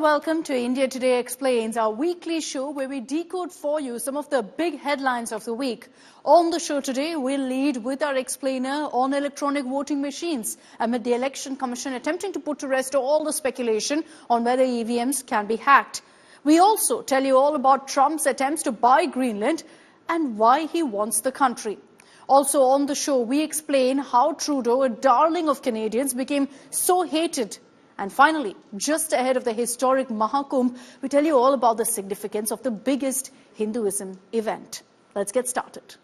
welcome to India Today Explains, our weekly show where we decode for you some of the big headlines of the week. On the show today, we'll lead with our explainer on electronic voting machines amid the Election Commission attempting to put to rest all the speculation on whether EVMs can be hacked. We also tell you all about Trump's attempts to buy Greenland and why he wants the country. Also on the show, we explain how Trudeau, a darling of Canadians, became so hated. And finally, just ahead of the historic Mahakumbh, we tell you all about the significance of the biggest Hinduism event. Let's get started.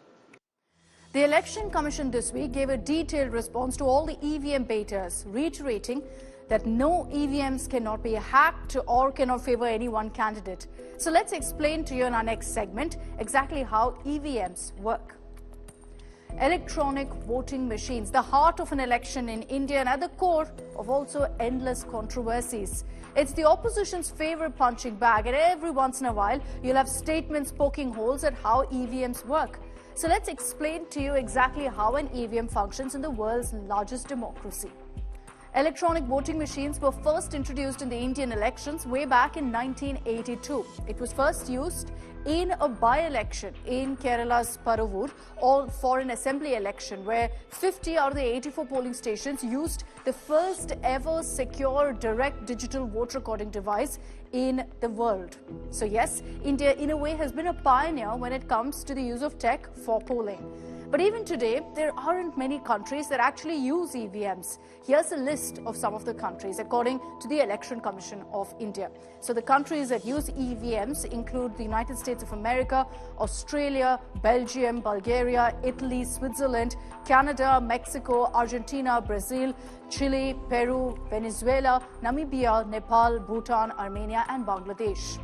The Election Commission this week gave a detailed response to all the EVM baiters, reiterating that no EVMs cannot be hacked or cannot favor any one candidate. So let's explain to you in our next segment exactly how EVMs work. Electronic voting machines, the heart of an election in India and at the core of also endless controversies. It's the opposition's favorite punching bag, and every once in a while you'll have statements poking holes at how EVMs work. So let's explain to you exactly how an EVM functions in the world's largest democracy. Electronic voting machines were first introduced in the Indian elections way back in 1982. It was first used in a by-election in Kerala's Paravur, or for an assembly election where 50 out of the 84 polling stations used the first ever secure direct digital vote recording device in the world. So yes, India in a way has been a pioneer when it comes to the use of tech for polling. But even today, there aren't many countries that actually use EVMs. Here's a list of some of the countries, according to the Election Commission of India. So the countries that use EVMs include the United States of America, Australia, Belgium, Bulgaria, Italy, Switzerland, Canada, Mexico, Argentina, Brazil, Chile, Peru, Venezuela, Namibia, Nepal, Bhutan, Armenia, and Bangladesh.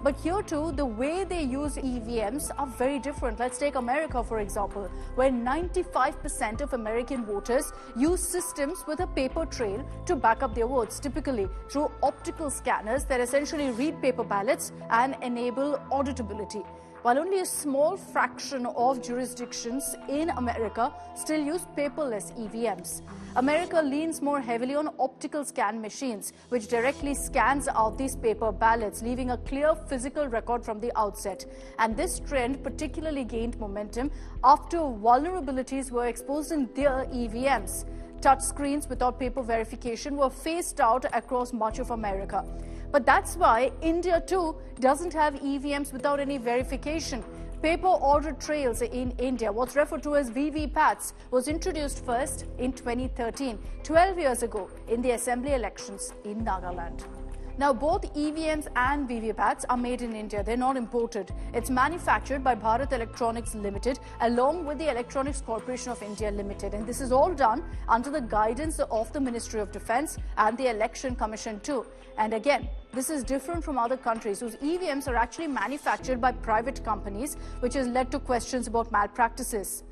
But here too, the way they use EVMs are very different. Let's take America, for example, where 95% of American voters use systems with a paper trail to back up their votes, typically through optical scanners that essentially read paper ballots and enable auditability. While only a small fraction of jurisdictions in America still use paperless EVMs. America leans more heavily on optical scan machines, which directly scans out these paper ballots, leaving a clear physical record from the outset. And this trend particularly gained momentum after vulnerabilities were exposed in their EVMs. Touchscreens without paper verification were phased out across much of America. But that's why India too doesn't have EVMs without any verification. Paper audit trails in India, what's referred to as VVPATs, was introduced first in 2013, 12 years ago, in the assembly elections in Nagaland. Now, both EVMs and VVPATs are made in India. They're not imported. It's manufactured by Bharat Electronics Limited along with the Electronics Corporation of India Limited. And this is all done under the guidance of the Ministry of Defence and the Election Commission too. And again, this is different from other countries whose EVMs are actually manufactured by private companies, which has led to questions about malpractices.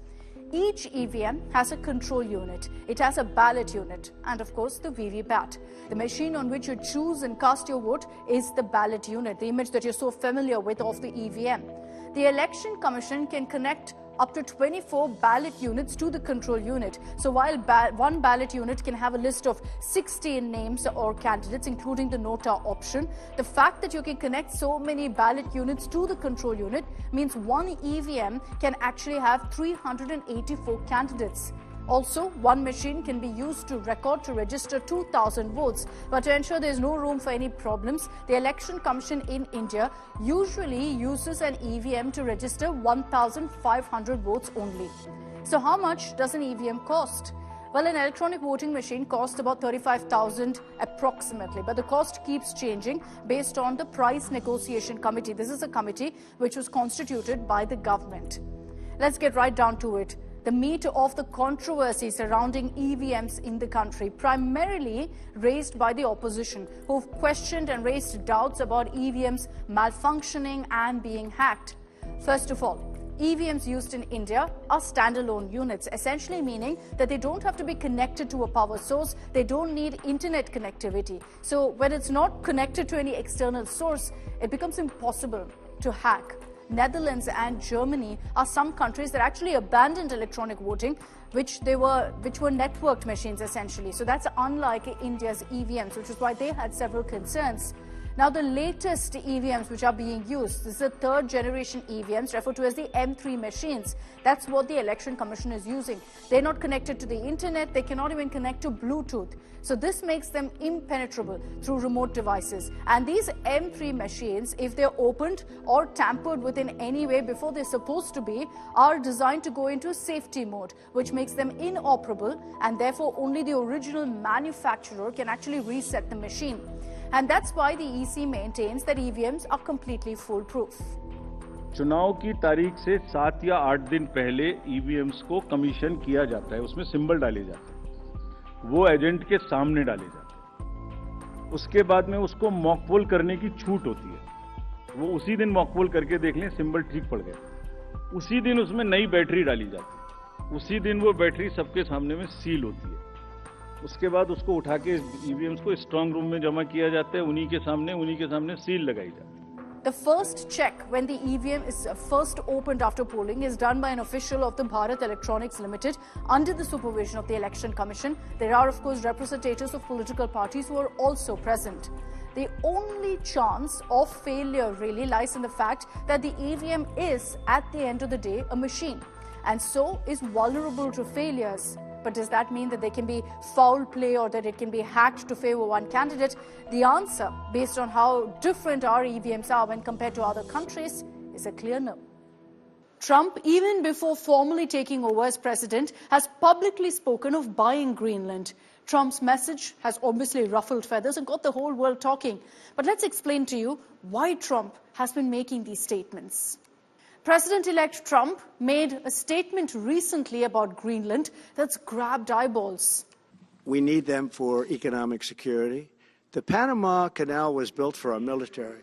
Each EVM has a control unit, it has a ballot unit, and of course the VVPAT. The machine on which you choose and cast your vote is the ballot unit, the image that you're so familiar with of the EVM. The Election Commission can connect up to 24 ballot units to the control unit. So while one ballot unit can have a list of 16 names or candidates, including the nota option, the fact that you can connect so many ballot units to the control unit means one EVM can actually have 384 candidates. Also, one machine can be used to register 2,000 votes. But to ensure there is no room for any problems, the Election Commission in India usually uses an EVM to register 1,500 votes only. So how much does an EVM cost? Well, an electronic voting machine costs about 35,000 approximately, but the cost keeps changing based on the price negotiation committee. This is a committee which was constituted by the government. Let's get right down to it. The meat of the controversy surrounding EVMs in the country, primarily raised by the opposition, who've questioned and raised doubts about EVMs malfunctioning and being hacked. First of all, EVMs used in India are standalone units, essentially meaning that they don't have to be connected to a power source, they don't need internet connectivity. So when it's not connected to any external source, it becomes impossible to hack. Netherlands and Germany are some countries that actually abandoned electronic voting, which were networked machines essentially. So that's unlike India's EVMs, which is why they had several concerns. Now, the latest EVMs which are being used, this is the third generation EVMs referred to as the M3 machines. That's what the Election Commission is using. They're not connected to the internet. They cannot even connect to Bluetooth. So this makes them impenetrable through remote devices. And these M3 machines, if they're opened or tampered with in any way before they're supposed to be, are designed to go into safety mode, which makes them inoperable, and therefore only the original manufacturer can actually reset the machine. And that's why the EC maintains that EVMs are completely foolproof. चुनाव की तारीख से 7 या 8 दिन पहले EVMs को commission किया जाता है, उसमें सिंबल डाले जाते हैं, वो एजेंट के सामने डाले जाते हैं। उसके बाद में उसको मॉकपोल करने की छूट होती है। वो उसी दिन मॉकपोल करके देख लें सिंबल ठीक पड़ गए, उसी दिन उसमें नई बैटरी डाली जाती है, उसी दिन वो बैटरी सबके सामने में सील होती है। उसके बाद उसको उठा के ईवीएम्स को स्ट्रांग रूम में जमा किया जाता है, उन्हीं के सामने सील लगाई जाती है। The first check when the EVM is first opened after polling is done by an official of the Bharat Electronics Limited under the supervision of the Election Commission. There are, of course, representatives of political parties who are also present. The only chance of failure really lies in the fact that the EVM is, at the end of the day, a machine, and so is vulnerable to failures. But does that mean that there can be foul play or that it can be hacked to favor one candidate? The answer, based on how different our EVMs are when compared to other countries, is a clear no. Trump, even before formally taking over as president, has publicly spoken of buying Greenland. Trump's message has obviously ruffled feathers and got the whole world talking. But let's explain to you why Trump has been making these statements. President-elect Trump made a statement recently about Greenland that's grabbed eyeballs. We need them for economic security. The Panama Canal was built for our military.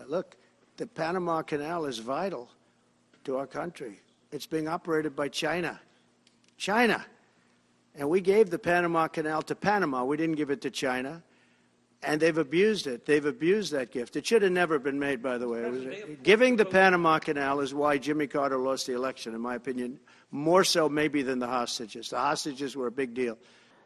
Look, the Panama Canal is vital to our country. It's being operated by China. China. And we gave the Panama Canal to Panama. We didn't give it to China. And they've abused it. They've abused that gift. It should have never been made, by the way. Giving the Panama Canal is why Jimmy Carter lost the election, in my opinion, more so maybe than the hostages. The hostages were a big deal.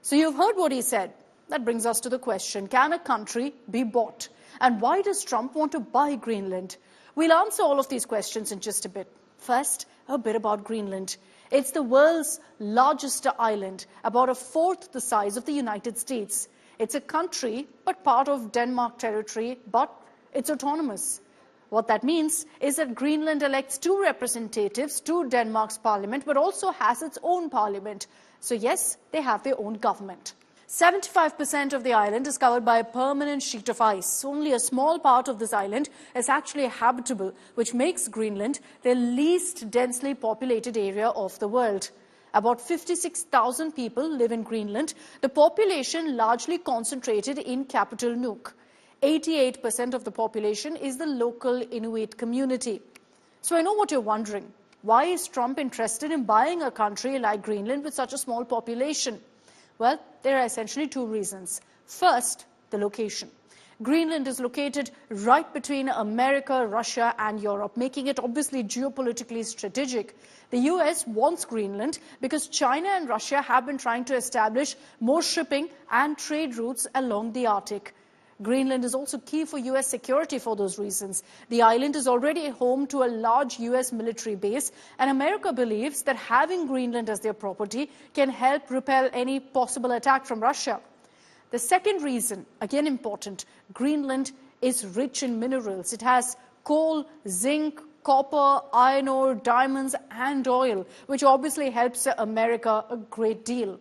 So you've heard what he said. That brings us to the question, can a country be bought? And why does Trump want to buy Greenland? We'll answer all of these questions in just a bit. First, a bit about Greenland. It's the world's largest island, about a fourth the size of the United States. It's a country, but part of Denmark territory, but it's autonomous. What that means is that Greenland elects 2 representatives to Denmark's parliament, but also has its own parliament. So yes, they have their own government. 75% of the island is covered by a permanent sheet of ice. Only a small part of this island is actually habitable, which makes Greenland the least densely populated area of the world. About 56,000 people live in Greenland, the population largely concentrated in capital Nuuk. 88% of the population is the local Inuit community. So I know what you're wondering. Why is Trump interested in buying a country like Greenland with such a small population? Well, there are essentially 2 reasons. First, the location. Greenland is located right between America, Russia, and Europe, making it obviously geopolitically strategic. The US wants Greenland because China and Russia have been trying to establish more shipping and trade routes along the Arctic. Greenland is also key for US security for those reasons. The island is already home to a large US military base, and America believes that having Greenland as their property can help repel any possible attack from Russia. The second reason, again important, Greenland is rich in minerals. It has coal, zinc, copper, iron ore, diamonds, and oil, which obviously helps America a great deal.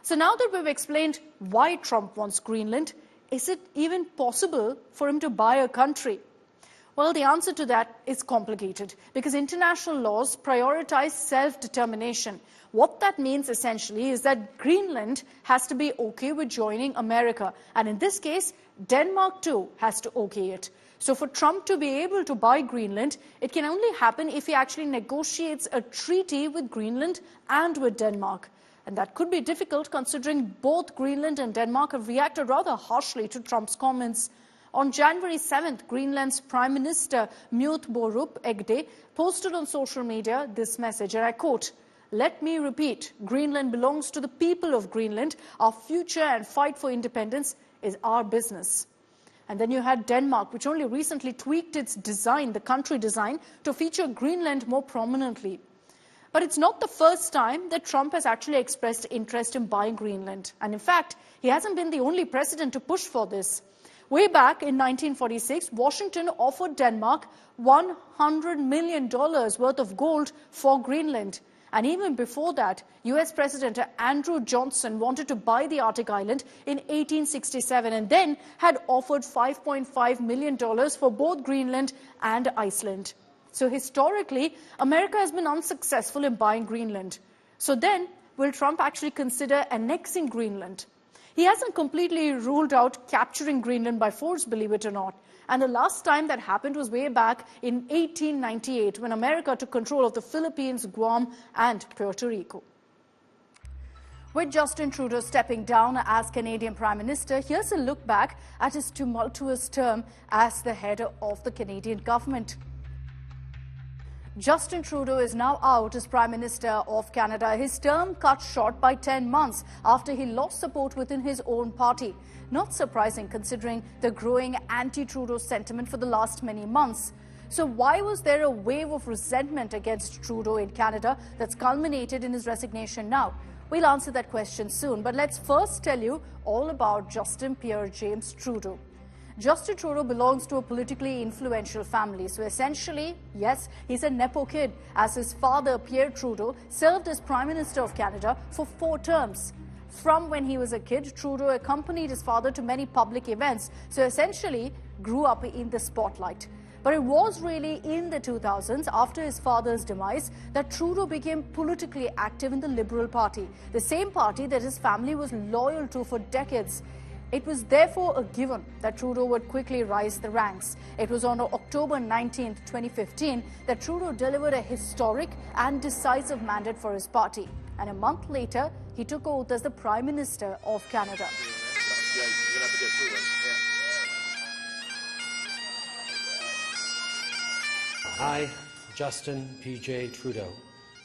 So now that we've explained why Trump wants Greenland, is it even possible for him to buy a country? Well, the answer to that is complicated because international laws prioritize self-determination. What that means essentially is that Greenland has to be okay with joining America. And in this case, Denmark too has to okay it. So for Trump to be able to buy Greenland, it can only happen if he actually negotiates a treaty with Greenland and with Denmark. And that could be difficult considering both Greenland and Denmark have reacted rather harshly to Trump's comments. On January 7th, Greenland's Prime Minister Mute Borup Egde posted on social media this message, and I quote, "Let me repeat, Greenland belongs to the people of Greenland. Our future and fight for independence is our business." And then you had Denmark, which only recently tweaked its design, the country design, to feature Greenland more prominently. But it's not the first time that Trump has actually expressed interest in buying Greenland. And in fact, he hasn't been the only president to push for this. Way back in 1946, Washington offered Denmark $100 million worth of gold for Greenland. And even before that, US President Andrew Johnson wanted to buy the Arctic island in 1867 and then had offered $5.5 million for both Greenland and Iceland. So historically, America has been unsuccessful in buying Greenland. So then, will Trump actually consider annexing Greenland? He hasn't completely ruled out capturing Greenland by force, believe it or not. And the last time that happened was way back in 1898 when America took control of the Philippines, Guam, and Puerto Rico. With Justin Trudeau stepping down as Canadian Prime Minister, here's a look back at his tumultuous term as the head of the Canadian government. Justin Trudeau is now out as Prime Minister of Canada. His term cut short by 10 months after he lost support within his own party. Not surprising considering the growing anti-Trudeau sentiment for the last many months. So why was there a wave of resentment against Trudeau in Canada that's culminated in his resignation now? We'll answer that question soon, but let's first tell you all about Justin Pierre James Trudeau. Justin Trudeau belongs to a politically influential family. So essentially, yes, he's a Nepo kid, as his father, Pierre Trudeau, served as Prime Minister of Canada for 4 terms. From when he was a kid, Trudeau accompanied his father to many public events, so essentially grew up in the spotlight. But it was really in the 2000s, after his father's demise, that Trudeau became politically active in the Liberal Party, the same party that his family was loyal to for decades. It was therefore a given that Trudeau would quickly rise the ranks. It was on October 19, 2015, that Trudeau delivered a historic and decisive mandate for his party. And a month later, he took oath as the Prime Minister of Canada. I, Justin P.J. Trudeau,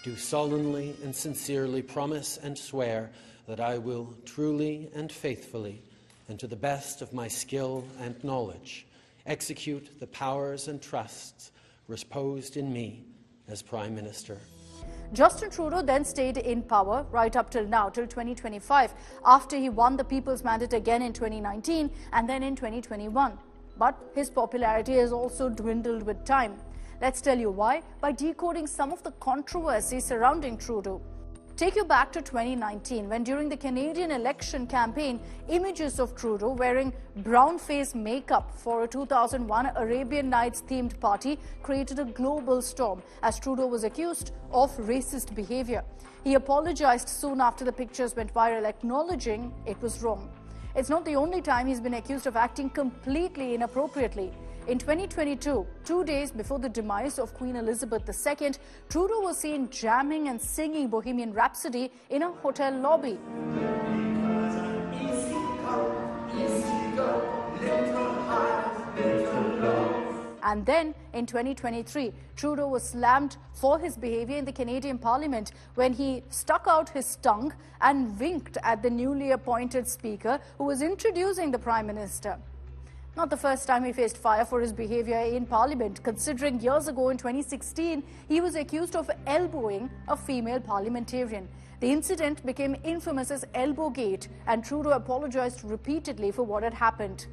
do solemnly and sincerely promise and swear that I will truly and faithfully, and to the best of my skill and knowledge, execute the powers and trusts reposed in me as Prime Minister. Justin Trudeau then stayed in power right up till now, till 2025, after he won the People's Mandate again in 2019 and then in 2021. But his popularity has also dwindled with time. Let's tell you why by decoding some of the controversy surrounding Trudeau. Take you back to 2019 when during the Canadian election campaign, images of Trudeau wearing brown face makeup for a 2001 Arabian Nights themed party created a global storm as Trudeau was accused of racist behavior. He apologized soon after the pictures went viral, acknowledging it was wrong. It's not the only time he's been accused of acting completely inappropriately. In 2022, 2 days before the demise of Queen Elizabeth II, Trudeau was seen jamming and singing Bohemian Rhapsody in a hotel lobby. And then, in 2023, Trudeau was slammed for his behavior in the Canadian Parliament when he stuck out his tongue and winked at the newly appointed Speaker who was introducing the Prime Minister. Not the first time he faced fire for his behavior in Parliament, considering years ago in 2016, he was accused of elbowing a female parliamentarian. The incident became infamous as Elbowgate, and Trudeau apologized repeatedly for what had happened.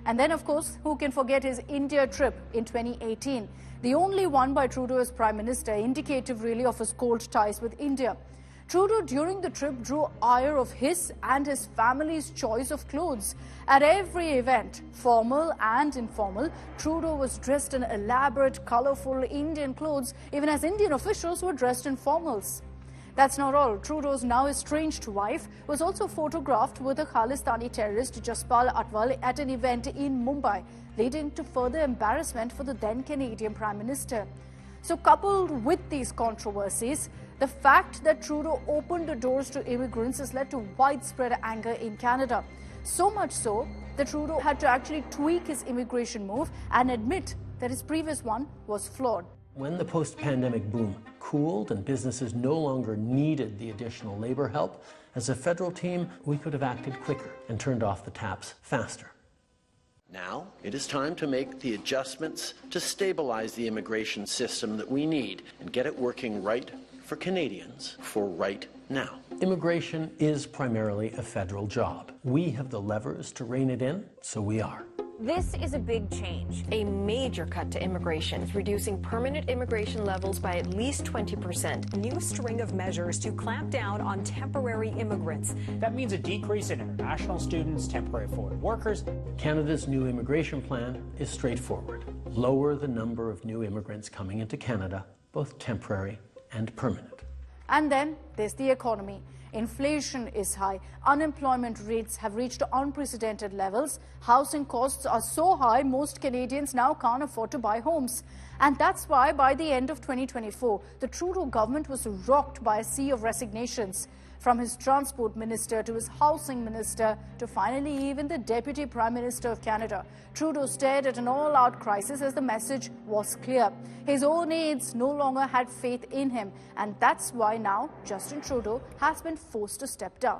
And then, of course, who can forget his India trip in 2018? The only one by Trudeau as Prime Minister, indicative really of his cold ties with India. Trudeau during the trip drew ire of his and his family's choice of clothes. At every event, formal and informal, Trudeau was dressed in elaborate, colorful Indian clothes, even as Indian officials were dressed in formals. That's not all. Trudeau's now estranged wife was also photographed with a Khalistani terrorist, Jaspal Atwal, at an event in Mumbai, leading to further embarrassment for the then Canadian Prime Minister. So coupled with these controversies, the fact that Trudeau opened the doors to immigrants has led to widespread anger in Canada. So much so that Trudeau had to actually tweak his immigration move and admit that his previous one was flawed. When the post-pandemic boom cooled and businesses no longer needed the additional labor help, as a federal team, we could have acted quicker and turned off the taps faster. Now, it is time to make the adjustments to stabilize the immigration system that we need and get it working right for Canadians for right now. Immigration is primarily a federal job. We have the levers to rein it in, so we are. This is a big change, a major cut to immigration, reducing permanent immigration levels by at least 20%. A new string of measures to clamp down on temporary immigrants. That means a decrease in international students, temporary foreign workers. Canada's new immigration plan is straightforward. Lower the number of new immigrants coming into Canada, both temporary and permanent. And then there's the economy. Inflation is high. Unemployment rates have reached unprecedented levels. Housing costs are so high, most Canadians now can't afford to buy homes. And that's why by the end of 2024, the Trudeau government was rocked by a sea of resignations. From his transport minister to his housing minister to finally even the deputy prime minister of Canada, Trudeau stared at an all-out crisis as the message was clear. His own aides no longer had faith in him, and that's why now Justin Trudeau has been forced to step down.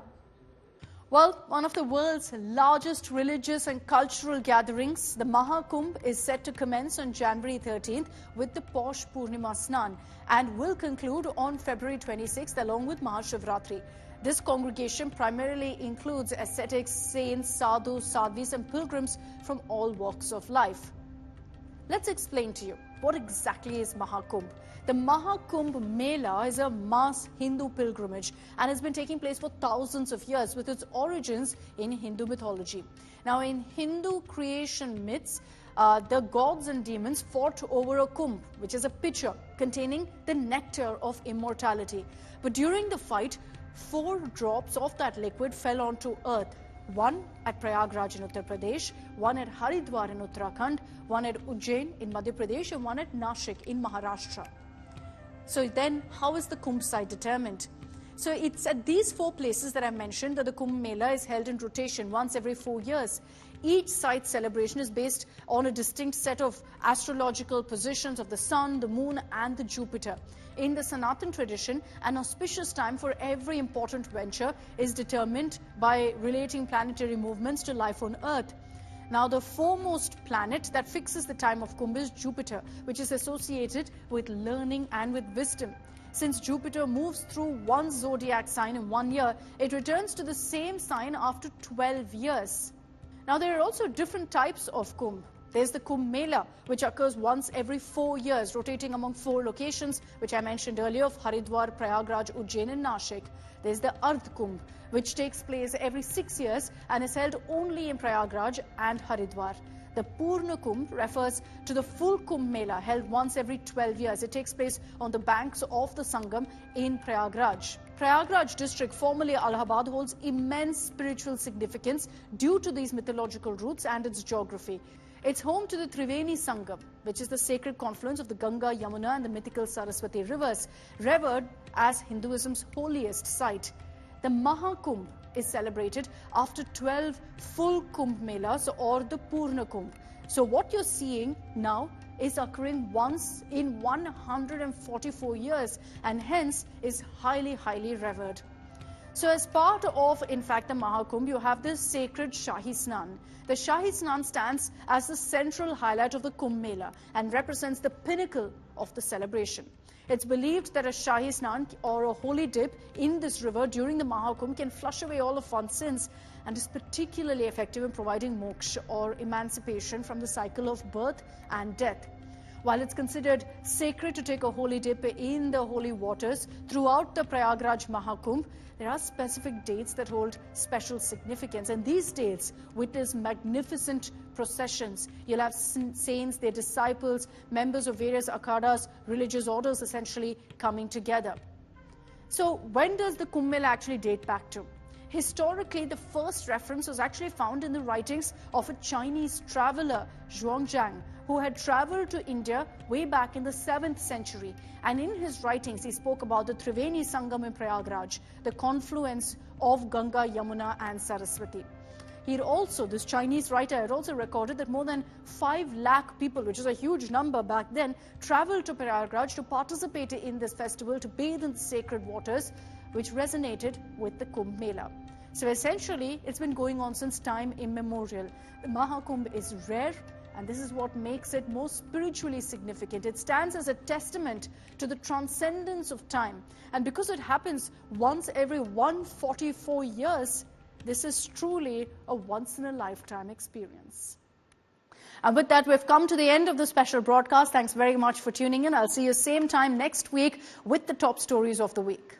Well, one of the world's largest religious and cultural gatherings, the Mahakumbh, is set to commence on January 13th with the posh Purnima Snan and will conclude on February 26th along with Mahashivratri. This congregation primarily includes ascetics, saints, sadhus, sadhvis and pilgrims from all walks of life. Let's explain to you what exactly is Mahakumbh. The Mahakumbh Mela is a mass Hindu pilgrimage and has been taking place for thousands of years with its origins in Hindu mythology. Now, in Hindu creation myths, the gods and demons fought over a kumbh, which is a pitcher containing the nectar of immortality. But during the fight, 4 drops of that liquid fell onto earth. One at Prayagraj in Uttar Pradesh, one at Haridwar in Uttarakhand, one at Ujjain in Madhya Pradesh, and one at Nashik in Maharashtra. So then, how is the Kumbh site determined? So it's at these 4 places that I mentioned that the Kumbh Mela is held in rotation once every 4 years. Each site celebration is based on a distinct set of astrological positions of the sun, the moon, and the Jupiter. In the Sanatan tradition, an auspicious time for every important venture is determined by relating planetary movements to life on Earth. Now, the foremost planet that fixes the time of Kumbh is Jupiter, which is associated with learning and with wisdom. Since Jupiter moves through one zodiac sign in 1 year, it returns to the same sign after 12 years. Now, there are also different types of Kumbh. There's the Kumbh Mela, which occurs once every 4 years, rotating among 4 locations, which I mentioned earlier of Haridwar, Prayagraj, Ujjain and Nashik. There's the Ardh Kumbh, which takes place every 6 years and is held only in Prayagraj and Haridwar. The Purna Kumbh refers to the full Kumbh Mela held once every 12 years. It takes place on the banks of the Sangam in Prayagraj. Prayagraj district, formerly Allahabad, holds immense spiritual significance due to these mythological roots and its geography. It's home to the Triveni Sangam, which is the sacred confluence of the Ganga, Yamuna and the mythical Saraswati rivers, revered as Hinduism's holiest site. The Mahakumbh is celebrated after 12 full Kumbh Melas or the Purna Kumbh. So what you're seeing now is occurring once in 144 years and hence is highly, highly revered. So as part of, in fact, the Mahakumbh, you have this sacred Shahi Snan. The Shahi Snan stands as the central highlight of the Kumbh Mela and represents the pinnacle of the celebration. It's believed that a Shahi Snan or a holy dip in this river during the Mahakumbh can flush away all of one's sins and is particularly effective in providing moksha or emancipation from the cycle of birth and death. While it's considered sacred to take a holy dip in the holy waters throughout the Prayagraj Mahakumbh, there are specific dates that hold special significance, and these dates witness magnificent processions. You'll have saints, their disciples, members of various akhadas, religious orders essentially coming together. So when does the Kumbh Mela actually date back to? Historically, the first reference was actually found in the writings of a Chinese traveler, Zhuangzhang, who had traveled to India way back in the 7th century. And in his writings, he spoke about the Triveni Sangam in Prayagraj, the confluence of Ganga, Yamuna and Saraswati. This Chinese writer had also recorded that more than 5 lakh people, which is a huge number back then, traveled to Prayagraj to participate in this festival, to bathe in the sacred waters, which resonated with the Kumbh Mela. So essentially, it's been going on since time immemorial. The Mahakumbh is rare, and this is what makes it more spiritually significant. It stands as a testament to the transcendence of time. And because it happens once every 144 years, this is truly a once-in-a-lifetime experience. And with that, we've come to the end of the special broadcast. Thanks very much for tuning in. I'll see you same time next week with the top stories of the week.